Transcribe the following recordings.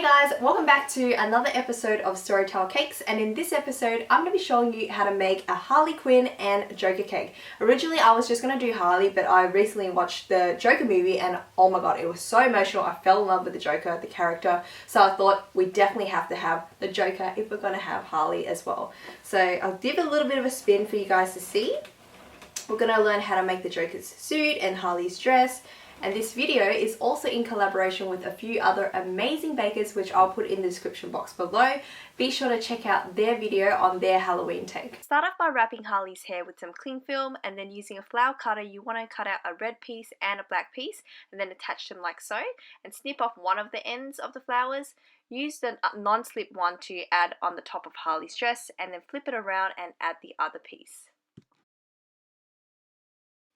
guys, welcome back to another episode of Storytale Cakes, and in this episode I'm going to be showing you how to make a Harley Quinn and Joker cake. Originally I was just going to do Harley, but I recently watched the Joker movie and oh my god, it was so emotional. I fell in love with the Joker, the character, so I thought we definitely have to have the Joker if we're going to have Harley as well. So I'll give it a little bit of a spin for you guys to see. We're going to learn how to make the Joker's suit and Harley's dress. And this video is also in collaboration with a few other amazing bakers, which I'll put in the description box below. Be sure to check out their video on their Halloween take. Start off by wrapping Harley's hair with some cling film, and then using a flower cutter you want to cut out a red piece and a black piece and then attach them like so, and snip off one of the ends of the flowers. Use the non-slip one to add on the top of Harley's dress, and then flip it around and add the other piece.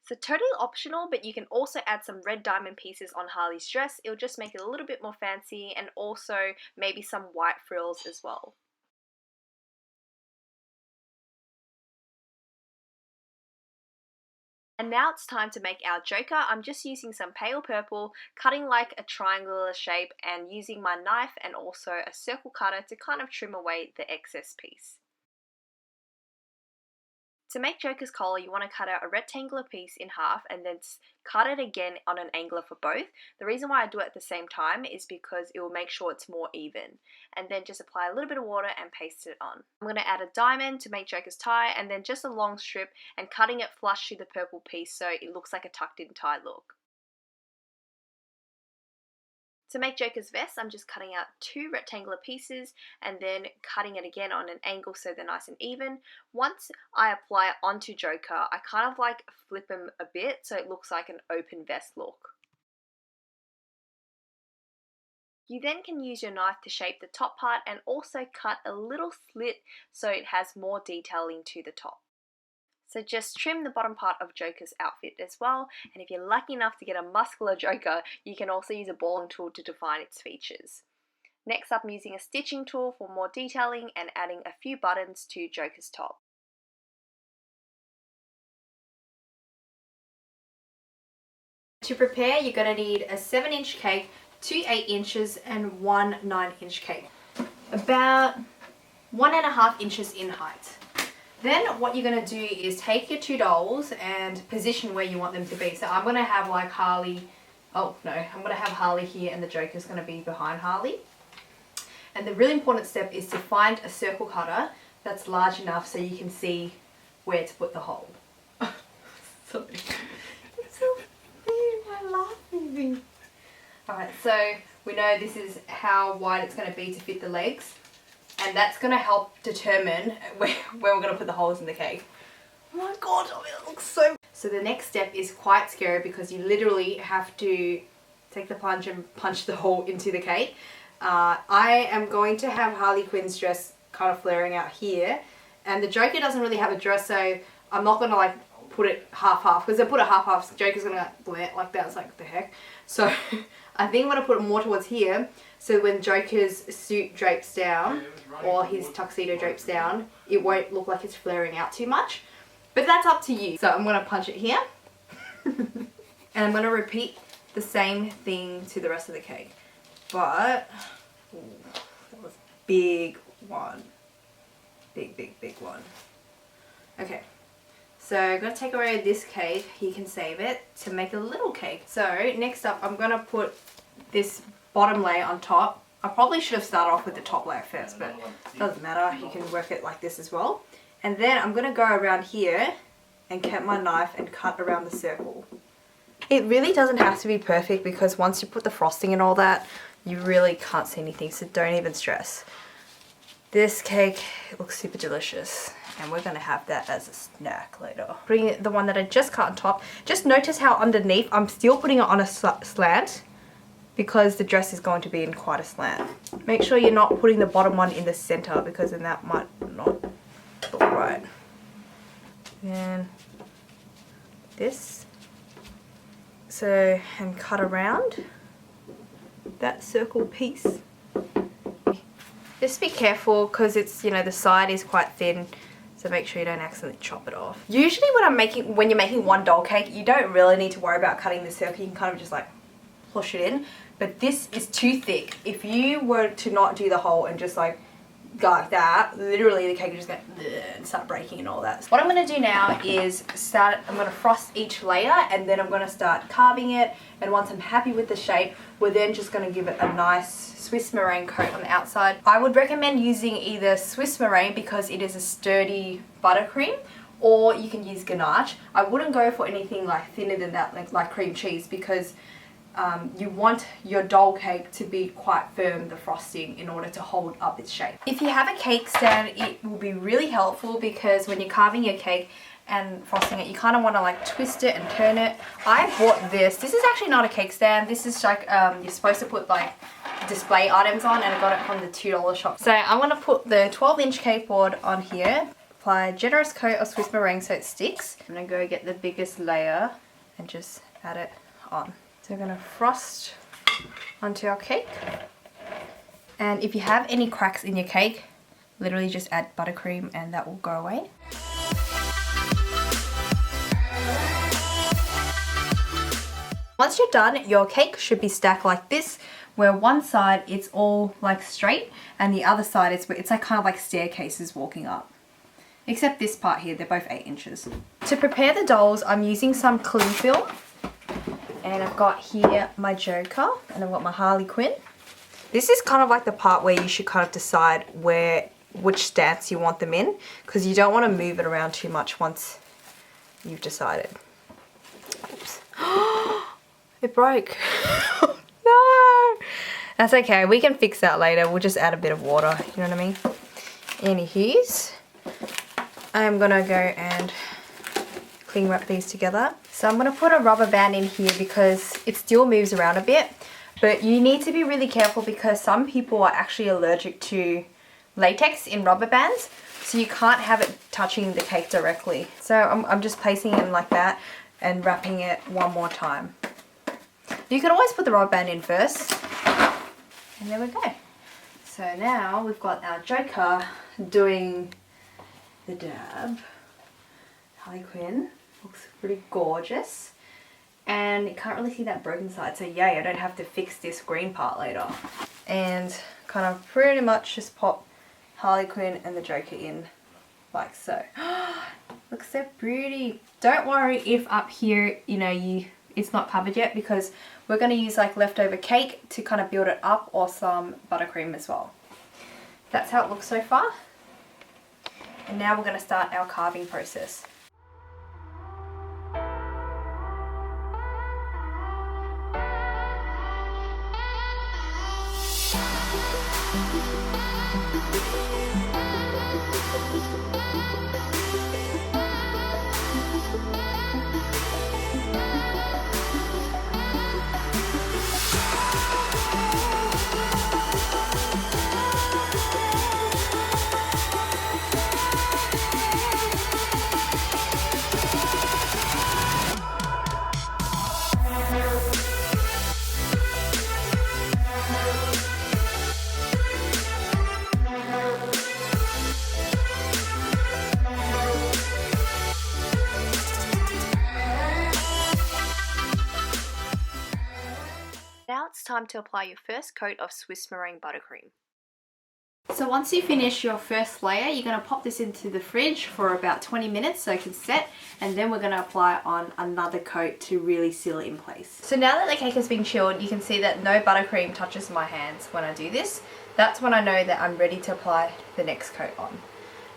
So totally optional, but you can also add some red diamond pieces on Harley's dress. It'll just make it a little bit more fancy, and also maybe some white frills as well. And now it's time to make our Joker. I'm just using some pale purple, cutting like a triangular shape, and using my knife and also a circle cutter to kind of trim away the excess piece. To make Joker's collar, you want to cut out a rectangular piece in half and then cut it again on an angle for both. The reason why I do it at the same time is because it will make sure it's more even. And then just apply a little bit of water and paste it on. I'm going to add a diamond to make Joker's tie, and then just a long strip and cutting it flush to the purple piece so it looks like a tucked in tie look. To make Joker's vest, I'm just cutting out two rectangular pieces and then cutting it again on an angle so they're nice and even. Once I apply it onto Joker, I kind of like flip him a bit so it looks like an open vest look. You then can use your knife to shape the top part and also cut a little slit so it has more detailing to the top. So just trim the bottom part of Joker's outfit as well, and if you're lucky enough to get a muscular Joker, you can also use a balling tool to define its features. Next up, I'm using a stitching tool for more detailing and adding a few buttons to Joker's top. To prepare, you're going to need a 7-inch cake, 2 8-inches and 1 9-inch cake. About 1.5 inches in height. Then what you're going to do is take your two dolls and position where you want them to be. So I'm going to have like Harley, I'm going to have Harley here and the Joker's going to be behind Harley. And the really important step is to find a circle cutter that's large enough so you can see where to put the hole. Sorry. It's so weird, my laughing. Alright, so we know this is how wide it's going to be to fit the legs. And that's going to help determine where we're going to put the holes in the cake. Oh my god, it looks so... So the next step is quite scary because you literally have to take the punch and punch the hole into the cake. I am going to have Harley Quinn's dress kind of flaring out here. And the Joker doesn't really have a dress, so I'm not going to like put it half-half. Because if I put it half-half, the Joker's going to blare like that. It's like, what the heck? So I think I'm going to put it more towards here. So when Joker's suit drapes down, or his tuxedo drapes down, it won't look like it's flaring out too much. But that's up to you. So I'm going to punch it here. And I'm going to repeat the same thing to the rest of the cake. But, ooh, that was a big one. Big one. Okay. So I'm going to take away this cake, you can save it, to make a little cake. So next up I'm going to put this bottom layer on top. I probably should have started off with the top layer first, but it doesn't matter, you can work it like this as well. And then I'm going to go around here and get my knife and cut around the circle. It really doesn't have to be perfect because once you put the frosting and all that, you really can't see anything, so don't even stress. This cake looks super delicious and we're going to have that as a snack later. Putting the one that I just cut on top, just notice how underneath I'm still putting it on a slant because the dress is going to be in quite a slant. Make sure you're not putting the bottom one in the center because then that might not look right. Then this. So, and cut around that circle piece. Just be careful because it's, you know, the side is quite thin, so make sure you don't accidentally chop it off. Usually when you're making one doll cake, you don't really need to worry about cutting the circle. You can kind of just like push it in. but this is too thick. If you were to not do the hole and just like go like that, literally the cake is just going to start breaking and all that. What I'm going to do now is I'm going to frost each layer, and then I'm going to start carving it, and once I'm happy with the shape, we're then just going to give it a nice Swiss meringue coat on the outside. I would recommend using either Swiss meringue because it is a sturdy buttercream, or you can use ganache. I wouldn't go for anything like thinner than that, like cream cheese, because you want your doll cake to be quite firm, the frosting, in order to hold up its shape. If you have a cake stand, it will be really helpful because when you're carving your cake and frosting it, you kind of want to like twist it and turn it. I bought this. This is actually not a cake stand. This is like, you're supposed to put like display items on, and I got it from the $2 shop. So I'm going to put the 12-inch cake board on here, apply a generous coat of Swiss meringue so it sticks. I'm going to go get the biggest layer and just add it on. So we're going to frost onto our cake. And if you have any cracks in your cake, literally just add buttercream and that will go away. Once you're done, your cake should be stacked like this, where one side it's all like straight and the other side it's like kind of like staircases walking up. Except this part here, they're both 8 inches. To prepare the dolls, I'm using some cling film. And I've got here my Joker, and I've got my Harley Quinn. This is kind of like the part where you should kind of decide which stance you want them in, because you don't want to move it around too much once you've decided. Oops. It broke. No! That's okay, we can fix that later. We'll just add a bit of water, you know what I mean? Anywho's, I'm gonna go and cling wrap these together. So I'm going to put a rubber band in here because it still moves around a bit, but you need to be really careful because some people are actually allergic to latex in rubber bands, so you can't have it touching the cake directly. So I'm just placing it in like that and wrapping it one more time. You can always put the rubber band in first, and there we go. So now we've got our Joker doing the dab. Harley Quinn. Looks pretty gorgeous, and you can't really see that broken side, so yay, I don't have to fix this green part later. And kind of pretty much just pop Harley Quinn and the Joker in like so. Looks so pretty. Don't worry if up here, you know, it's not covered yet, because we're going to use like leftover cake to kind of build it up, or some buttercream as well. That's how it looks so far. And now we're going to start our carving process. Now it's time to apply your first coat of Swiss meringue buttercream. So once you finish your first layer, you're going to pop this into the fridge for about 20 minutes so it can set, and then we're going to apply on another coat to really seal it in place. So now that the cake has been chilled, you can see that no buttercream touches my hands when I do this. That's when I know that I'm ready to apply the next coat on.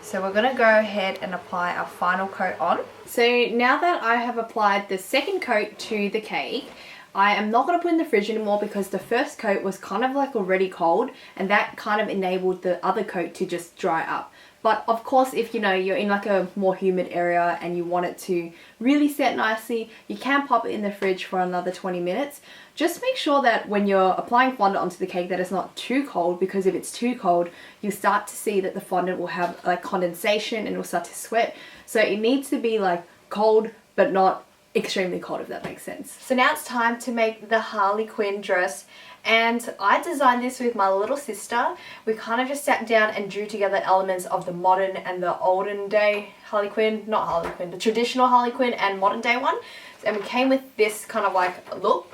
So we're going to go ahead and apply our final coat on. So now that I have applied the second coat to the cake, I am not going to put it in the fridge anymore because the first coat was kind of like already cold, and that kind of enabled the other coat to just dry up. But of course, if you know you're in like a more humid area and you want it to really set nicely, you can pop it in the fridge for another 20 minutes. Just make sure that when you're applying fondant onto the cake that it's not too cold, because if it's too cold, you start to see that the fondant will have like condensation and it will start to sweat. So it needs to be like cold but not extremely cold, if that makes sense. So now it's time to make the Harley Quinn dress, and I designed this with my little sister. We kind of just sat down and drew together elements of the modern and the olden day Harley Quinn, not Harley Quinn, the traditional Harley Quinn and modern day one, and we came with this kind of like look.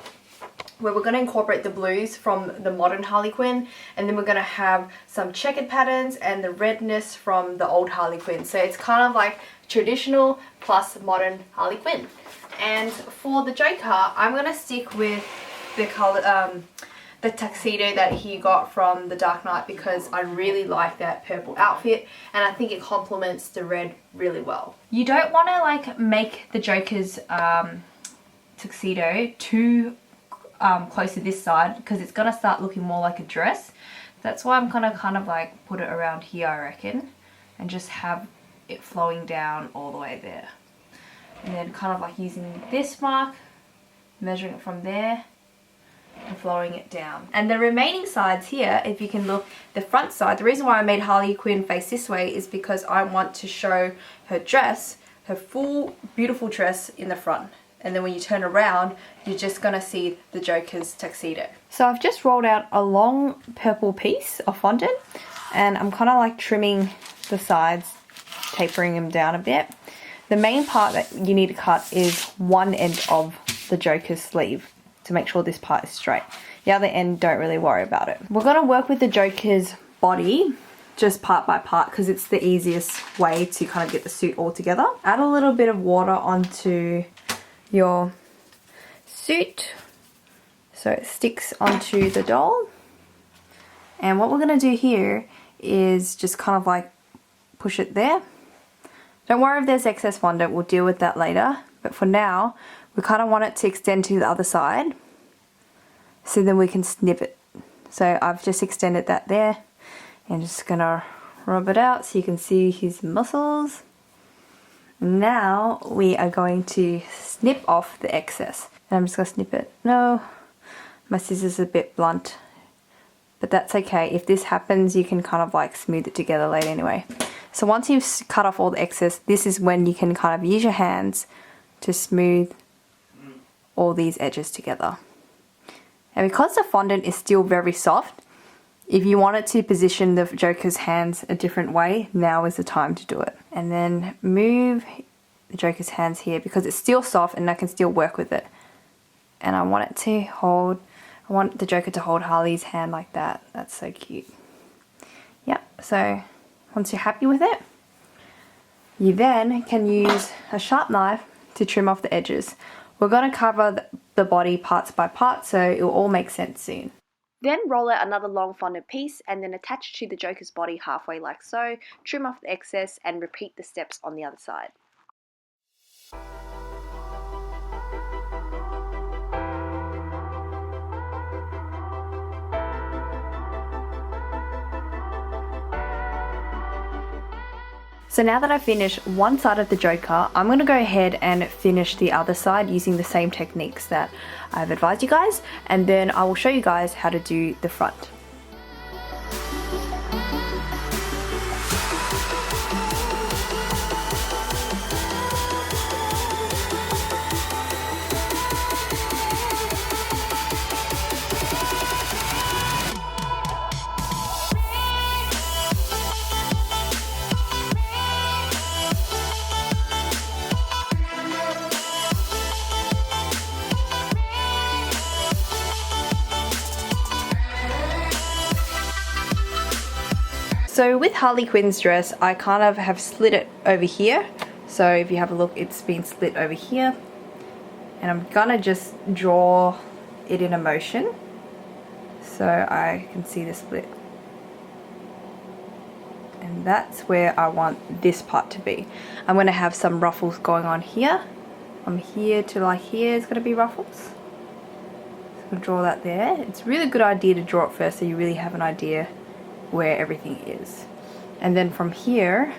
where we're going to incorporate the blues from the modern Harley Quinn, and then we're going to have some checkered patterns and the redness from the old Harley Quinn. So it's kind of like traditional plus modern Harley Quinn. And for the Joker, I'm going to stick with the color, the tuxedo that he got from the Dark Knight, because I really like that purple outfit and I think it complements the red really well. You don't want to like make the Joker's tuxedo too close to this side, because it's gonna start looking more like a dress. That's why I'm gonna kind of like put it around here, I reckon, and just have it flowing down all the way there. And then kind of like using this mark, measuring it from there and flowing it down. And the remaining sides here, if you can look, the front side, the reason why I made Harley Quinn face this way is because I want to show her dress, her full beautiful dress in the front. And then when you turn around, you're just gonna see the Joker's tuxedo. So I've just rolled out a long purple piece of fondant, and I'm kind of like trimming the sides, tapering them down a bit. The main part that you need to cut is one end of the Joker's sleeve to make sure this part is straight. The other end, don't really worry about it. We're gonna work with the Joker's body just part by part, because it's the easiest way to kind of get the suit all together. Add a little bit of water onto your suit so it sticks onto the doll. And what we're going to do here is just kind of like push it there. Don't worry if there's excess fondant, we'll deal with that later, but for now we kind of want it to extend to the other side so then we can snip it. So I've just extended that there and just gonna rub it out so you can see his muscles. Now we are going to snip off the excess. And I'm just going to snip it. No, my scissors are a bit blunt, but that's okay. If this happens, you can kind of like smooth it together later anyway. So once you've cut off all the excess, this is when you can kind of use your hands to smooth all these edges together. And because the fondant is still very soft, if you wanted to position the Joker's hands a different way, now is the time to do it. And then move the Joker's hands here because it's still soft and I can still work with it. And I want it to hold, I want the Joker to hold Harley's hand like that. That's so cute. Yep, so once you're happy with it, you then can use a sharp knife to trim off the edges. We're going to cover the body parts by part, so it will all make sense soon. Then roll out another long fondant piece and then attach to the Joker's body halfway like so, trim off the excess and repeat the steps on the other side. So now that I've finished one side of the Joker, I'm going to go ahead and finish the other side using the same techniques that I've advised you guys, and then I will show you guys how to do the front. So with Harley Quinn's dress, I kind of have slit it over here. So if you have a look, it's been slit over here. And I'm gonna just draw it in a motion so I can see the split. And that's where I want this part to be. I'm gonna have some ruffles going on here. From here to like here is gonna be ruffles. So I'm gonna draw that there. It's a really good idea to draw it first so you really have an idea where everything is. And then from here,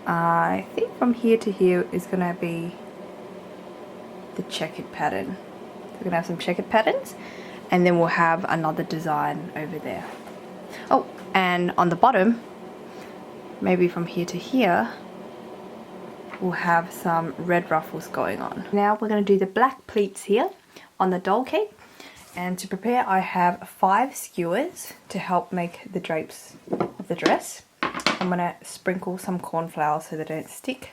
I think from here to here is gonna be the checkered pattern. So we're gonna have some checkered patterns and then we'll have another design over there. Oh, and on the bottom, maybe from here to here, we'll have some red ruffles going on. Now we're gonna do the black pleats here on the doll cape. And to prepare, I have 5 skewers to help make the drapes of the dress. I'm going to sprinkle some corn flour so they don't stick.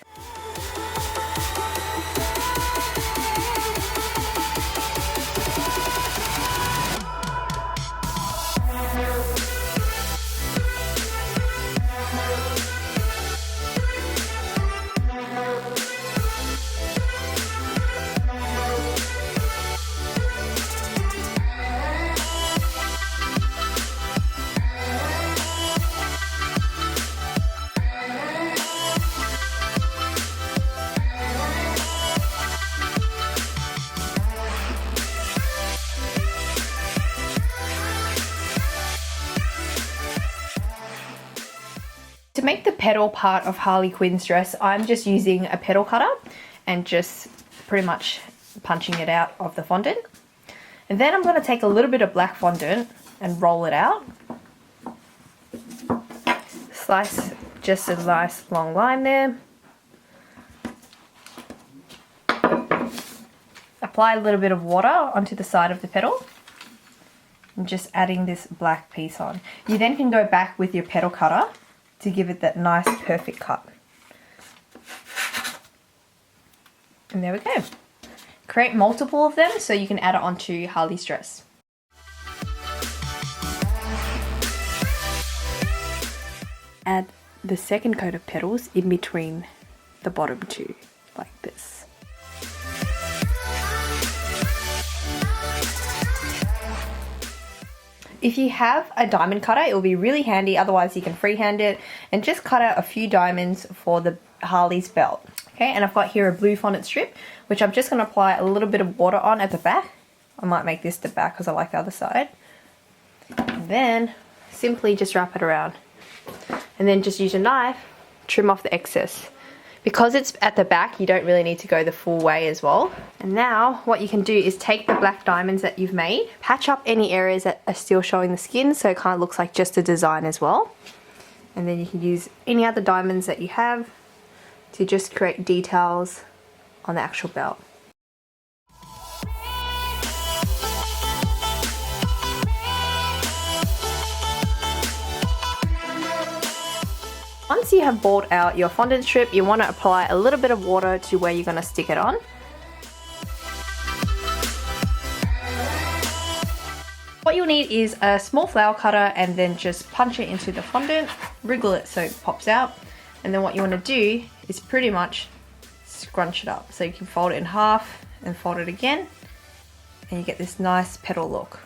To make the petal part of Harley Quinn's dress, I'm just using a petal cutter and just pretty much punching it out of the fondant. And then I'm going to take a little bit of black fondant and roll it out. Slice just a nice long line there. Apply a little bit of water onto the side of the petal. And just adding this black piece on. You then can go back with your petal cutter to give it that nice perfect cut. And there we go. Create multiple of them so you can add it onto Harley's dress. Add the second coat of petals in between the bottom two, like this. If you have a diamond cutter, it will be really handy, otherwise you can freehand it and just cut out a few diamonds for the Harley's belt. Okay, and I've got here a blue fondant strip, which I'm just going to apply a little bit of water on at the back. I might make this the back because I like the other side. And then simply just wrap it around. And then just use a knife, trim off the excess. Because it's at the back, you don't really need to go the full way as well. And now what you can do is take the black diamonds that you've made, patch up any areas that are still showing the skin so it kind of looks like just a design as well. And then you can use any other diamonds that you have to just create details on the actual belt. Once you have balled out your fondant strip, you want to apply a little bit of water to where you're going to stick it on. What you'll need is a small flower cutter and then just punch it into the fondant, wriggle it so it pops out. And then what you want to do is pretty much scrunch it up. So you can fold it in half and fold it again and you get this nice petal look.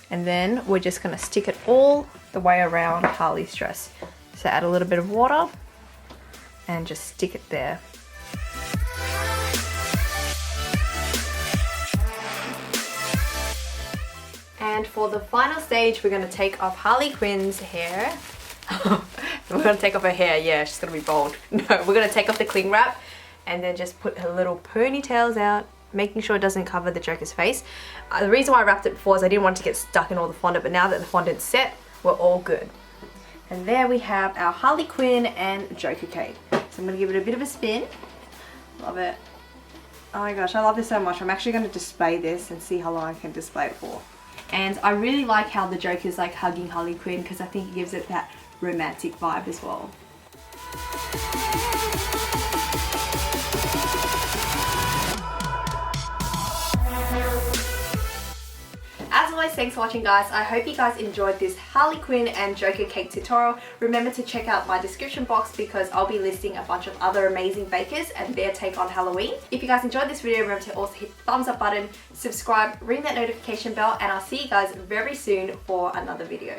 And then we're just going to stick it all the way around Harley's dress. So add a little bit of water and just stick it there. And for the final stage, we're going to take off Harley Quinn's hair. We're going to take off her hair, yeah, she's going to be bald. No, we're going to take off the cling wrap and then just put her little ponytails out, making sure it doesn't cover the Joker's face. The reason why I wrapped it before is I didn't want it to get stuck in all the fondant, but now that the fondant's set, we're all good. And there we have our Harley Quinn and Joker cake. So I'm going to give it a bit of a spin. Love it. Oh my gosh, I love this so much. I'm actually going to display this and see how long I can display it for. And I really like how the Joker's like hugging Harley Quinn because I think it gives it that romantic vibe as well. As always, thanks for watching guys. I hope you guys enjoyed this Harley Quinn and Joker cake tutorial. Remember to check out my description box because I'll be listing a bunch of other amazing bakers and their take on Halloween. If you guys enjoyed this video, remember to also hit the thumbs up button, subscribe, ring that notification bell, and I'll see you guys very soon for another video.